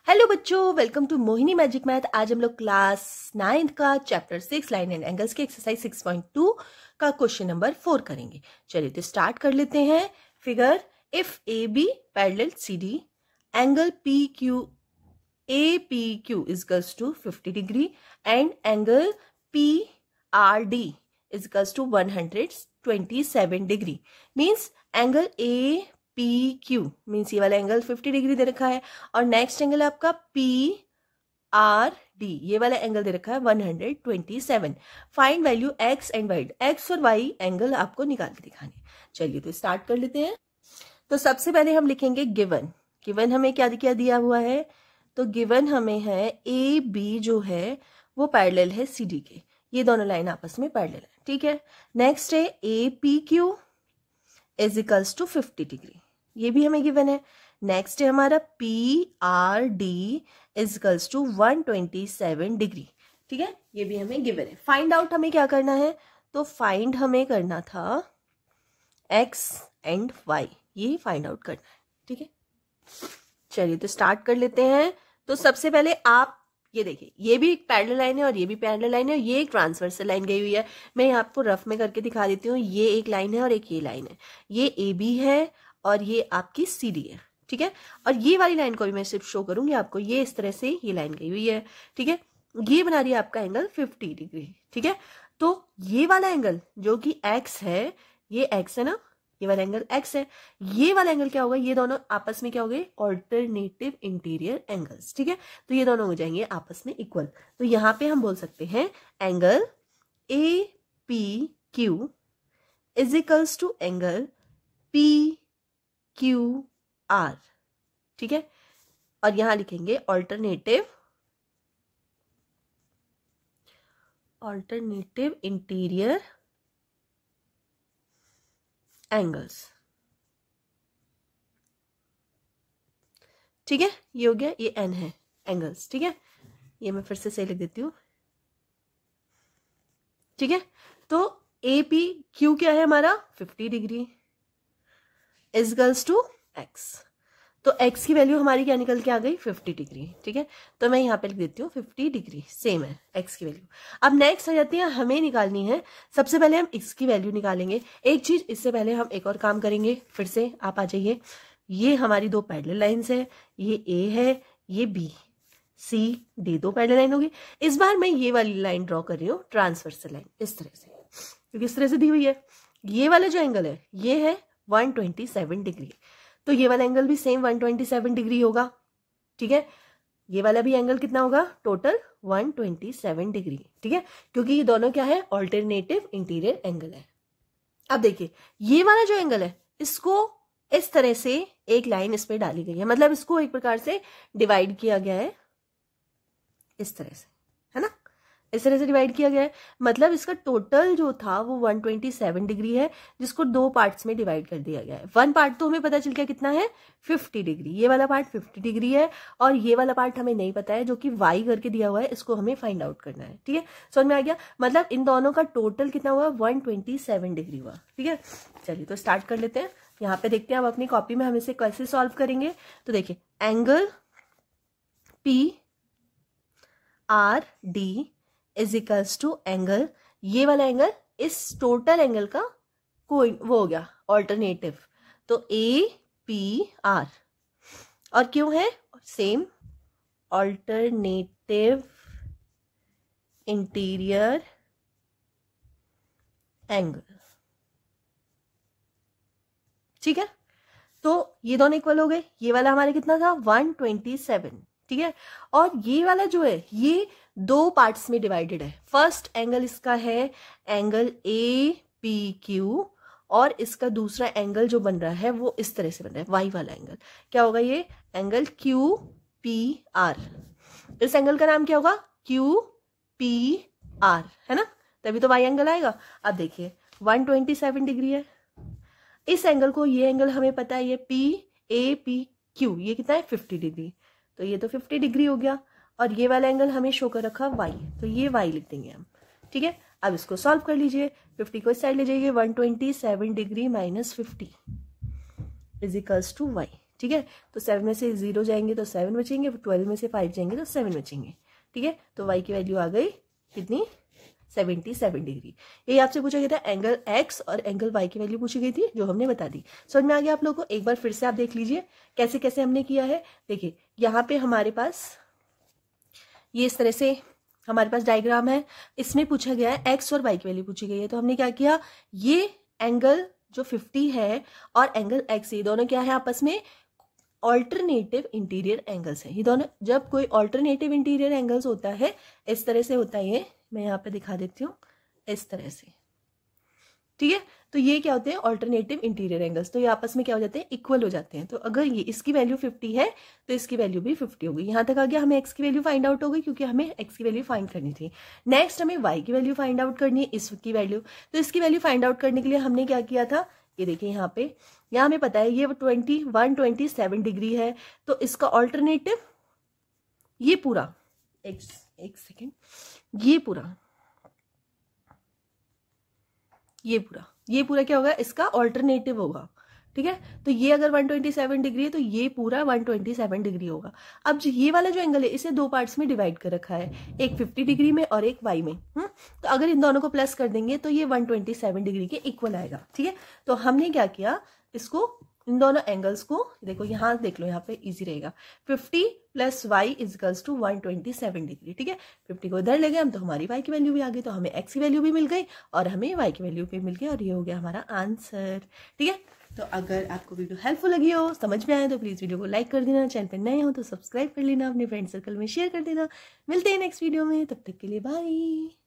Hello बच्चों, welcome to Mohini magic math. आज हम लोग क्लास 9 का चैप्टर 6 लाइन एंड एंगल्स के एक्सरसाइज 6.2 का क्वेश्चन नंबर 4 करेंगे। चलिए तो स्टार्ट कर लेते हैं। Figure if A B parallel C D angle P Q A P Q equals to 50 degree and angle P R D equals to 127 degree. Means angle A P Q means ये वाला angle 50 degree दे रखा है और next angle आपका P R D ये वाला angle दे रखा है 127। Find value X and Y, X और वाई एंगल आपको निकाल के दिखाने। चलिए तो स्टार्ट कर लेते हैं। तो सबसे पहले हम लिखेंगे गिवन। गिवन हमें क्या क्या दिया हुआ है? तो गिवन हमें है ए बी जो है वो पैरेलल है सी डी के, ये दोनों लाइन आपस में पैरेलल है, ठीक है। नेक्स्ट है A P Q is equals to 50 degree, ये भी हमें गिवन है। नेक्स्ट है हमारा P R D is equals to 127 degree, ठीक है, ये भी हमें गिवन है। फाइंड आउट हमें क्या करना है? तो फाइंड हमें करना था एक्स एंड वाई, ये फाइंड आउट करना है, ठीक है। चलिए तो स्टार्ट कर लेते हैं। तो सबसे पहले आप ये देखिए, ये भी एक पैरेलल लाइन है और ये भी पैरेलल लाइन है, ये एक ट्रांसवर्सल लाइन गई हुई है। मैं आपको रफ में करके दिखा देती हूँ। ये एक लाइन है और एक ये लाइन है, ये ए बी है और ये आपकी सी डी है, ठीक है। और ये वाली लाइन को भी मैं सिर्फ शो करूंगी आपको, ये इस तरह से ये लाइन गई हुई है, ठीक है। ये बना रही है आपका एंगल 50 डिग्री, ठीक है। तो ये वाला एंगल जो कि एक्स है, ये एक्स है ना, ये वाला एंगल एक्स है। ये वाला एंगल क्या होगा? ये दोनों आपस में क्या हो गए? ऑल्टरनेटिव इंटीरियर एंगल्स, ठीक है। तो ये दोनों हो जाएंगे आपस में इक्वल। तो यहां पे हम बोल सकते हैं angle A P Q is equals to angle P Q R, ठीक है। और यहां लिखेंगे ऑल्टरनेटिव इंटीरियर एंगल्स, ठीक है। ये हो गया, ये एन है एंगल्स, ठीक है। ये मैं फिर से सही लिख देती हूँ, ठीक है। तो ए पी क्यू क्या है हमारा? 50 degree is equals to X. तो एक्स की वैल्यू हमारी क्या निकल के आ गई? 50 डिग्री, ठीक है। तो मैं यहाँ पे लिख देती हूँ 50 डिग्री, सेम है एक्स की वैल्यू। अब नेक्स्ट आ जाती है, हमें निकालनी है, सबसे पहले हम एक्स की वैल्यू निकालेंगे। एक चीज इससे पहले हम एक और काम करेंगे, फिर से आप आ जाइए। ये हमारी दो पैरेलल लाइंस है, ये ए है, ये बी, सी डी, दो पैरेलल लाइन होगी। इस बार मैं ये वाली लाइन ड्रॉ कर रही हूँ, ट्रांसवर्सल लाइन, इस तरह से, क्योंकि इस तरह से दी हुई है। ये वाला जो एंगल है ये है 127 डिग्री, तो ये वाला एंगल भी सेम 127 डिग्री होगा, ठीक है। ये वाला भी एंगल कितना होगा? टोटल 127 डिग्री, ठीक है, क्योंकि ये दोनों क्या है? ऑल्टरनेटिव इंटीरियर एंगल है। अब देखिए, ये वाला जो एंगल है इसको इस तरह से एक लाइन इस पे डाली गई है, मतलब इसको एक प्रकार से डिवाइड किया गया है, इस तरह से, है ना, इस तरह से डिवाइड किया गया है। मतलब इसका टोटल जो था वो 127 डिग्री है, जिसको दो पार्ट्स में डिवाइड कर दिया गया है। वन पार्ट तो हमें पता चल गया कितना है? 50 डिग्री। ये वाला पार्ट 50 डिग्री है और ये वाला पार्ट हमें नहीं पता है, जो कि वाई करके दिया हुआ है, इसको हमें फाइंड आउट करना है, ठीक है। समझ में आ गया? मतलब इन दोनों का टोटल कितना हुआ? 127 डिग्री हुआ, ठीक है। चलिए तो स्टार्ट कर लेते हैं। यहाँ पे देखते हैं अब अपनी कॉपी में हम इसे कैसे सॉल्व करेंगे। तो देखिए, angle P R D is equals to angle, ये वाला एंगल इस टोटल एंगल का कोई वो हो गया ऑल्टरनेटिव, तो ए पी आर, और क्यों है सेम? ऑल्टरनेटिव इंटीरियर एंगल, ठीक है। तो ये दोनों इक्वल हो गए। ये वाला हमारे कितना था? 127, ठीक है। और ये वाला जो है ये दो पार्ट्स में डिवाइडेड है। फर्स्ट एंगल इसका है एंगल ए पी क्यू, और इसका दूसरा एंगल जो बन रहा है वो इस तरह से बन रहा है, वाई वाला एंगल। क्या होगा? ये एंगल क्यू पी आर। इस एंगल का नाम क्या होगा? क्यू पी आर, है ना, तभी तो वाई एंगल आएगा। अब देखिए 127 डिग्री है, इस एंगल को, ये एंगल हमें पता है ये पी ए पी क्यू, ये कितना है? 50 डिग्री, तो ये तो 50 डिग्री हो गया। और ये वाला एंगल हमें शो कर रखा वाई, तो ये वाई लिख देंगे हम, ठीक है। अब इसको सॉल्व कर लीजिए। 50 को इस साइड ले जाइए, 127 degree minus 50 is equals to Y, ठीक है। तो 7 में से 0 जाएंगे तो 7 बचेंगे, 12 में से 5 जाएंगे तो 7 बचेंगे, ठीक है। तो y की वैल्यू आ गई कितनी, 77 डिग्री। ये आपसे पूछा गया था एंगल x और एंगल y की वैल्यू पूछी गई थी, जो हमने बता दी। समझ में आ गया आप लोगों को? एक बार फिर से आप देख लीजिए कैसे कैसे हमने किया है। देखिए यहाँ पे हमारे पास ये इस तरह से हमारे पास डायग्राम है, इसमें पूछा गया है x और y की वैल्यू पूछी गई है। तो हमने क्या किया, ये एंगल जो 50 है और एंगल x, ये दोनों क्या है आपस में ऑल्टरनेटिव इंटीरियर एंगल्स हैं। ये दोनों, जब कोई ऑल्टरनेटिव इंटीरियर एंगल्स होता है इस तरह से होता है, ये मैं यहाँ पे दिखा देती हूँ इस तरह से, ठीक है। तो ये क्या होते हैं, ऑल्टरनेटिव इंटीरियर एंगल्स। तो ये आपस में क्या हो जाते हैं, इक्वल हो जाते हैं। तो अगर ये इसकी वैल्यू 50 है तो इसकी वैल्यू भी 50 होगी। यहाँ तक आ गया, हमें x की वैल्यू फाइंड आउट हो गई क्योंकि हमें x की वैल्यू फाइंड करनी थी। नेक्स्ट हमें y की वैल्यू फाइंड आउट करनी है, इसकी वैल्यू। तो इसकी वैल्यू फाइंड आउट करने के लिए हमने क्या किया था, ये देखिए यहाँ पे, यहाँ हमें पता है ये 127 डिग्री है। तो इसका ऑल्टरनेटिव ये पूरा, एक सेकेंड, ये पूरा क्या होगा, इसका ऑल्टरनेटिव होगा, ठीक है। तो ये अगर 127 डिग्री है तो ये पूरा 127 डिग्री होगा। अब ये वाला जो एंगल है इसे दो पार्ट्स में डिवाइड कर रखा है, एक 50 डिग्री में और एक y में। तो अगर इन दोनों को प्लस कर देंगे तो ये 127 डिग्री के इक्वल आएगा, ठीक है। तो हमने क्या किया, इसको, इन दोनों एंगल्स को देखो, यहाँ देख लो, यहाँ पे इजी रहेगा। 50 plus y equals to 127 degree, ठीक है। 50 को इधर ले गए हम तो हमारी y की वैल्यू भी आ गई, तो हमें x की वैल्यू भी मिल गई और हमें y की वैल्यू भी मिल गई, और ये हो गया हमारा आंसर, ठीक है। तो अगर आपको वीडियो हेल्पफुल लगी हो, समझ में आए तो प्लीज वीडियो को लाइक कर देना, चैनल पर नए हो तो सब्सक्राइब कर लेना, अपने फ्रेंड सर्कल में शेयर कर देना। मिलते हैं नेक्स्ट वीडियो में, तब तक के लिए बाय।